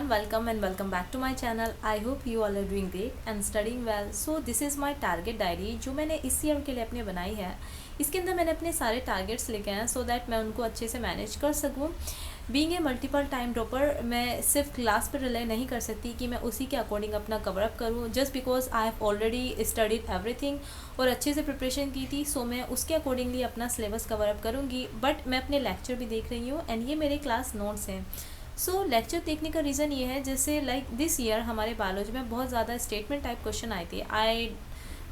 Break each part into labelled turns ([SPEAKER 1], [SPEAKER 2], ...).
[SPEAKER 1] welcome and welcome back to my channel. I hope you all are doing great and studying well. So this is my target diary जो मैंने इस year के लिए अपने बनाई है. इसके अंदर मैंने अपने सारे टारगेट्स लिखे हैं सो दैट मैं उनको अच्छे से मैनेज कर सकूँ. Being a multiple time dropper मैं सिर्फ क्लास पर रिलाई नहीं कर सकती कि मैं उसी के अकॉर्डिंग अपना कवर अप करूँ. Just because I have already studied everything और अच्छे से प्रिपरेशन की थी, सो मैं उसके अकॉर्डिंगली अपना सिलेबस कवर अप करूँगी. बट मैं अपने लेक्चर भी देख रही हूँ एंड ये मेरे क्लास नोट्स हैं. सो लेक्चर देखने का रीज़न ये है, जैसे लाइक दिस ईयर हमारे बायोलॉजी में बहुत ज़्यादा स्टेटमेंट टाइप क्वेश्चन आए थे. आई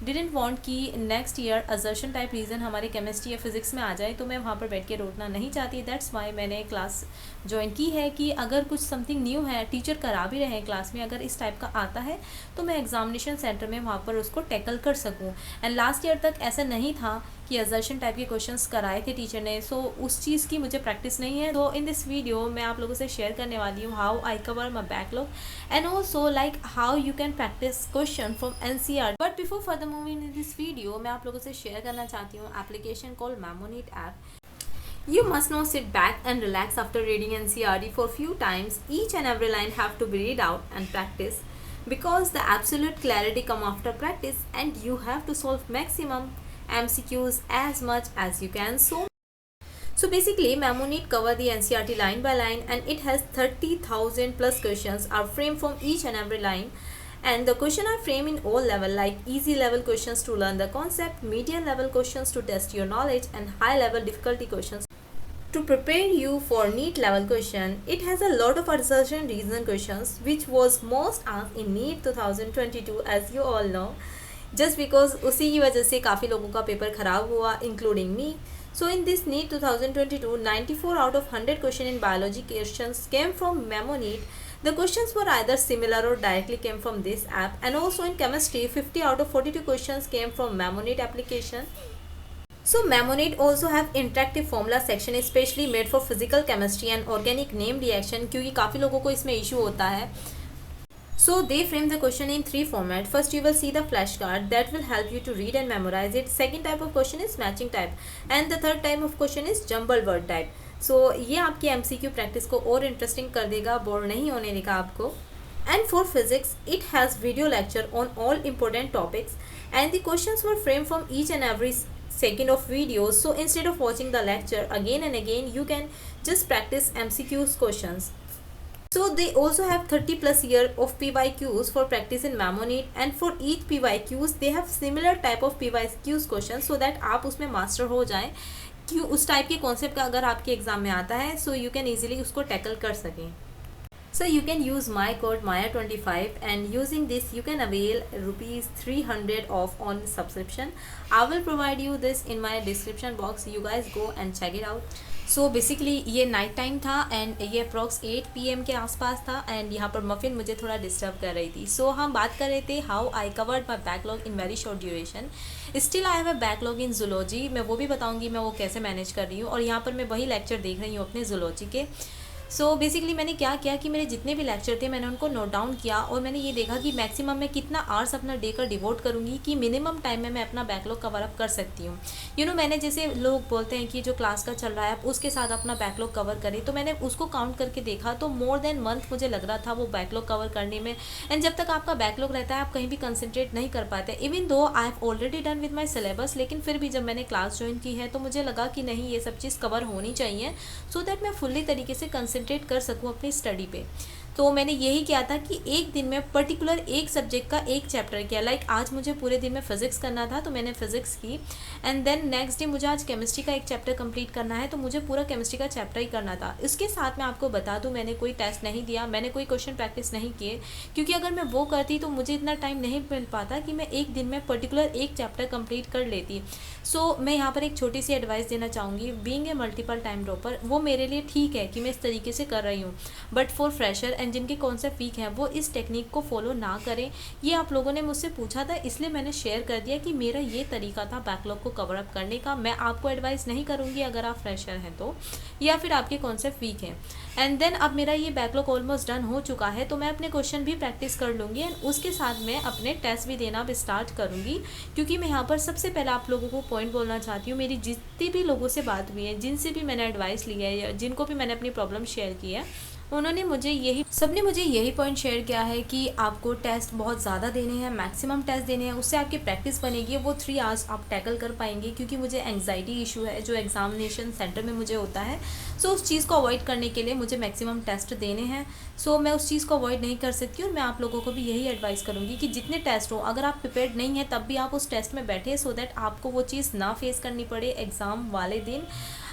[SPEAKER 1] डिडेंट वांट कि next year assertion type reason हमारे केमिस्ट्री या फिजिक्स में आ जाए, तो मैं वहाँ पर बैठ के रोकना नहीं चाहती. दैट्स वाई मैंने क्लास ज्वाइन की है कि अगर कुछ समथिंग न्यू है, टीचर करा भी रहे हैं क्लास में, अगर इस टाइप का आता है तो मैं एग्जामिनेशन सेंटर में वहाँ पर उसको टैकल कर सकूँ. एंड लास्ट ईयर तक ऐसा नहीं था कि असर्शन टाइप के क्वेश्चंस कराए थे टीचर ने, सो उस चीज़ की मुझे प्रैक्टिस नहीं है. तो इन दिस वीडियो मैं आप लोगों से शेयर करने वाली हूँ how I cover my backlog and also like how you can practice question from NCERT. But before further moving in this video मैं आप लोगों से शेयर करना चाहती हूँ application called Memonit app. You must not sit back and relax after reading NCERT for few times. Each and every line have to be read out and practice because the absolute clarity come after practice and you have to solve maximum MCQs as much as you can. So basically Memonit cover the NCERT line by line and it has 30,000 plus questions are framed from each and every line. And the question are framed in all level, like easy level questions to learn the concept, medium level questions to test your knowledge, and high level difficulty questions to prepare you for NEET level question. It has a lot of assertion reason questions which was most asked in NEET 2022 as you all know. Just because उसी की वजह से काफ़ी लोगों का paper ख़राब हुआ including me. So in this NEET 2022, 94 out of 100 question in biology questions came from Memonit. The questions were either similar or directly came from this app, and also in chemistry 50 out of 42 questions came from Memonit application. So Memonit also have interactive formula section especially made for physical chemistry and organic name reaction, क्योंकि काफ़ी लोगों को इसमें issue होता है. So they frame the question in three formats. First you will see the flashcard that will help you to read and memorize it. Second type of question is matching type and the third type of question is jumbled word type. So ये आपकी MCQ practice को और interesting कर देगा, bore नहीं होने देगा आपको. And for physics, it has video lecture on all important topics and the questions were framed from each and every second of video. So instead of watching the lecture again and again, you can just practice MCQs questions. So they also have 30 plus year of PYQs for practice in Memonit, and for each PYQs they have similar type of PYQs questions so that आप उसमें master हो जाएं कि उस type के concept का अगर आपके एग्जाम में आता है सो यू कैन ईजिली उसको टैकल कर सकें. So you can use my code Maya25 and using this you can avail rupees 300 off on subscription. I will provide you this in my description box. You guys go and check it out. So basically ये night time था and ये approx 8 PM के आसपास था and यहाँ पर muffin मुझे थोड़ा डिस्टर्ब कर रही थी. सो हम बात कर रहे थे how I covered my backlog in very short duration. Still I have a backlog in zoology. मैं वो भी बताऊँगी मैं वो कैसे मैनेज कर रही हूँ. और यहाँ पर मैं वही लेक्चर देख रही हूँ अपने जूलॉजी के. सो बेसिकली मैंने क्या किया कि मेरे जितने भी लेक्चर थे मैंने उनको नोट डाउन किया और मैंने ये देखा कि मैक्सिमम मैं कितना आवर्स अपना डे का डिवोट करूँगी कि मिनिमम टाइम में मैं अपना बैकलॉग कवर अप कर सकती हूँ. मैंने जैसे लोग बोलते हैं कि जो क्लास का चल रहा है आप उसके साथ अपना बैकलॉग कवर करें, तो मैंने उसको काउंट करके देखा तो मोर देन मंथ मुझे लग रहा था वो बैकलॉग कवर करने में. एंड जब तक आपका बैकलॉग रहता है आप कहीं भी कंसंट्रेट नहीं कर पाते. Even though I have already done with my syllabus, लेकिन फिर भी जब मैंने क्लास ज्वाइन की है तो मुझे लगा कि नहीं ये सब चीज़ कवर होनी चाहिए सो दैट मैं फुल्ली तरीके से कंसंट्रेट कर सकूँ अपनी स्टडी पे. तो मैंने यही किया था कि एक दिन में पर्टिकुलर एक सब्जेक्ट का एक चैप्टर किया. लाइक आज मुझे पूरे दिन में फिजिक्स करना था तो मैंने फिजिक्स की एंड देन नेक्स्ट डे मुझे आज केमिस्ट्री का एक चैप्टर कंप्लीट करना है तो मुझे पूरा केमिस्ट्री का चैप्टर ही करना था. इसके साथ मैं आपको बता दूं मैंने कोई टेस्ट नहीं दिया, मैंने कोई क्वेश्चन प्रैक्टिस नहीं किए, क्योंकि अगर मैं वो करती तो मुझे इतना टाइम नहीं मिल पाता कि मैं एक दिन में पर्टिकुलर एक चैप्टर कंप्लीट कर लेती. सो मैं यहाँ पर एक छोटी सी एडवाइस देना चाहूँगी. Being a multiple time dropper वो मेरे लिए ठीक है कि मैं इस तरीके से कर रही हूँ, बट फॉर फ्रेशर एंड जिनके कॉन्सेप्ट वीक हैं वो इस टेक्निक को फॉलो ना करें. ये आप लोगों ने मुझसे पूछा था इसलिए मैंने शेयर कर दिया कि मेरा ये तरीका था बैकलॉग को कवर अप करने का. मैं आपको एडवाइस नहीं करूँगी अगर आप फ्रेशर हैं तो, या फिर आपके कॉन्सेप्ट वीक हैं. एंड देन अब मेरा ये बैकलॉग ऑलमोस्ट डन हो चुका है तो मैं अपने क्वेश्चन भी प्रैक्टिस कर लूँगी एंड उसके साथ मैं अपने टेस्ट भी देना अब स्टार्ट करूँगी. क्योंकि मैं यहाँ पर सबसे पहले आप लोगों को पॉइंट बोलना चाहती हूँ. मेरी जितनी भी लोगों से बात हुई है, जिनसे भी मैंने एडवाइस ली है या जिनको भी मैंने अपनी प्रॉब्लम शेयर की है, उन्होंने मुझे यही सबने मुझे यही पॉइंट शेयर किया है कि आपको टेस्ट बहुत ज़्यादा देने हैं, मैक्सिमम टेस्ट देने हैं, उससे आपकी प्रैक्टिस बनेगी, वो 3 आवर्स आप टैकल कर पाएंगे। क्योंकि मुझे एंग्जाइटी इशू है जो एग्जामिनेशन सेंटर में मुझे होता है, सो उस चीज़ को अवॉइड करने के लिए मुझे मैक्सिमम टेस्ट देने हैं। सो मैं उस चीज़ को अवॉइड नहीं कर सकती और मैं आप लोगों को भी यही एडवाइस करूँगी कि जितने टेस्ट हो, अगर आप प्रिपेयर्ड नहीं हैं तब भी आप उस टेस्ट में बैठे, सो दैट आपको वो चीज़ ना फेस करनी पड़े एग्ज़ाम वाले दिन।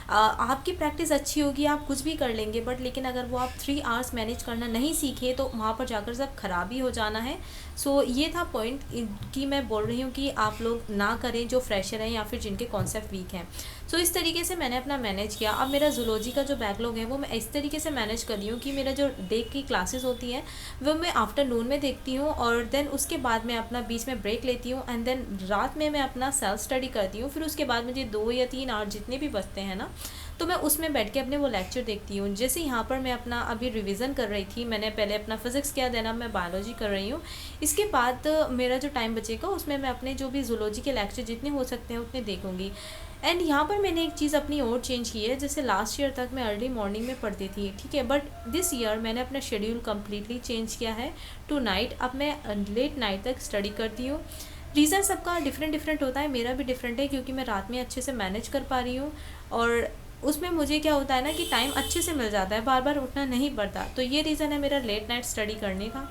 [SPEAKER 1] आपकी प्रैक्टिस अच्छी होगी, आप कुछ भी कर लेंगे, बट लेकिन अगर वो आप 3 आवर्स मैनेज करना नहीं सीखे तो वहाँ पर जाकर सब खराब ही हो जाना है। सो ये था पॉइंट कि मैं बोल रही हूँ कि आप लोग ना करें जो फ्रेशर हैं या फिर जिनके कॉन्सेप्ट वीक हैं। सो इस तरीके से मैंने अपना मैनेज किया। अब मेरा जूलॉजी का जो बैकलॉग है वो मैं इस तरीके से मैनेज कर रही हूँ कि मेरा जो डे की क्लासेस होती हैं वो मैं आफ्टरनून में देखती हूँ, और देन उसके बाद मैं अपना बीच में ब्रेक लेती हूँ, एंड देन रात में मैं अपना सेल्फ स्टडी करती हूँ। फिर उसके बाद मुझे 2 या 3 आवर जितने भी बचते हैं ना, तो मैं उसमें बैठ के अपने वो लेक्चर देखती हूँ। जैसे यहाँ पर मैं अपना अभी रिवीजन कर रही थी, मैंने पहले अपना फिज़िक्स किया, देन अब मैं बायोलॉजी कर रही हूँ। इसके बाद मेरा जो टाइम बचेगा उसमें मैं अपने जो भी जूलॉजी के लेक्चर जितने हो सकते हैं उतने देखूँगी। एंड यहाँ पर मैंने एक चीज़ अपनी और चेंज की है। जैसे लास्ट ईयर तक मैं अर्ली मॉर्निंग में पढ़ती थी, ठीक है, बट दिस ईयर मैंने अपना शेड्यूल कम्प्लीटली चेंज किया है टू नाइट। अब मैं लेट नाइट तक स्टडी करती हूँ। रीज़न सबका डिफरेंट होता है, मेरा भी डिफरेंट है क्योंकि मैं रात में अच्छे से मैनेज कर पा रही हूँ, और उसमें मुझे क्या होता है ना कि टाइम अच्छे से मिल जाता है, बार बार उठना नहीं पड़ता। तो ये रीज़न है मेरा लेट नाइट स्टडी करने का।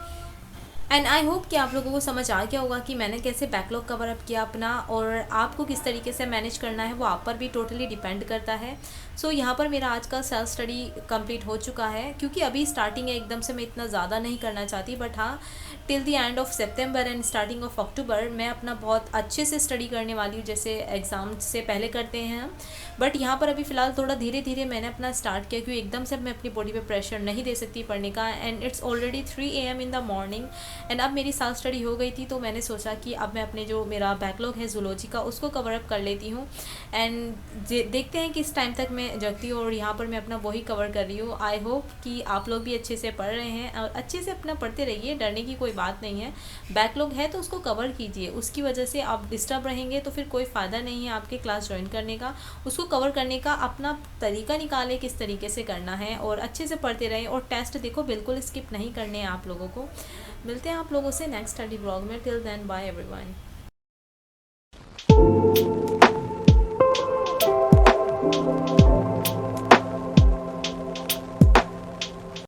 [SPEAKER 1] एंड आई होप कि आप लोगों को समझ आ गया होगा कि मैंने कैसे बैकलॉग कवर अप किया अपना, और आपको किस तरीके से मैनेज करना है वो आप पर भी टोटली डिपेंड करता है। सो यहाँ पर मेरा आज का सेल्फ स्टडी कंप्लीट हो चुका है। क्योंकि अभी स्टार्टिंग है, एकदम से मैं इतना ज़्यादा नहीं करना चाहती, बट हाँ, till the end of September and starting of October मैं अपना बहुत अच्छे से स्टडी करने वाली हूँ, जैसे एग्ज़ाम से पहले करते हैं हम। बट यहाँ पर अभी फ़िलहाल थोड़ा धीरे धीरे मैंने अपना स्टार्ट किया, क्योंकि एकदम से मैं अपनी बॉडी पे प्रेशर नहीं दे सकती पढ़ने का। And it's already 3 AM in the morning, and अब मेरी सेल्फ स्टडी हो गई थी, तो मैंने सोचा कि अब मैं अपने जो मेरा बैकलॉग है जूलॉजी का उसको कवर अप कर लेती हूँ। एंड देखते हैं किस टाइम तक मैं जगती हूँ, और यहाँ पर मैं अपना वही कवर कर रही हूँ। आई होप कि आप लोग भी अच्छे से पढ़ रहे हैं, और अच्छे से अपना पढ़ते रहिए, डरने की कोई बात नहीं है। बैकलॉग है तो उसको कवर कीजिए, उसकी वजह से आप डिस्टर्ब रहेंगे तो फिर कोई फ़ायदा नहीं है आपके क्लास ज्वाइन करने का। उसको कवर करने का अपना तरीका निकालें किस तरीके से करना है, और अच्छे से पढ़ते रहें। और टेस्ट देखो, बिल्कुल स्किप नहीं करने हैं आप लोगों को। मिलते हैं आप लोगों से नेक्स्ट स्टडी ब्लॉग में। Till then bye everyone.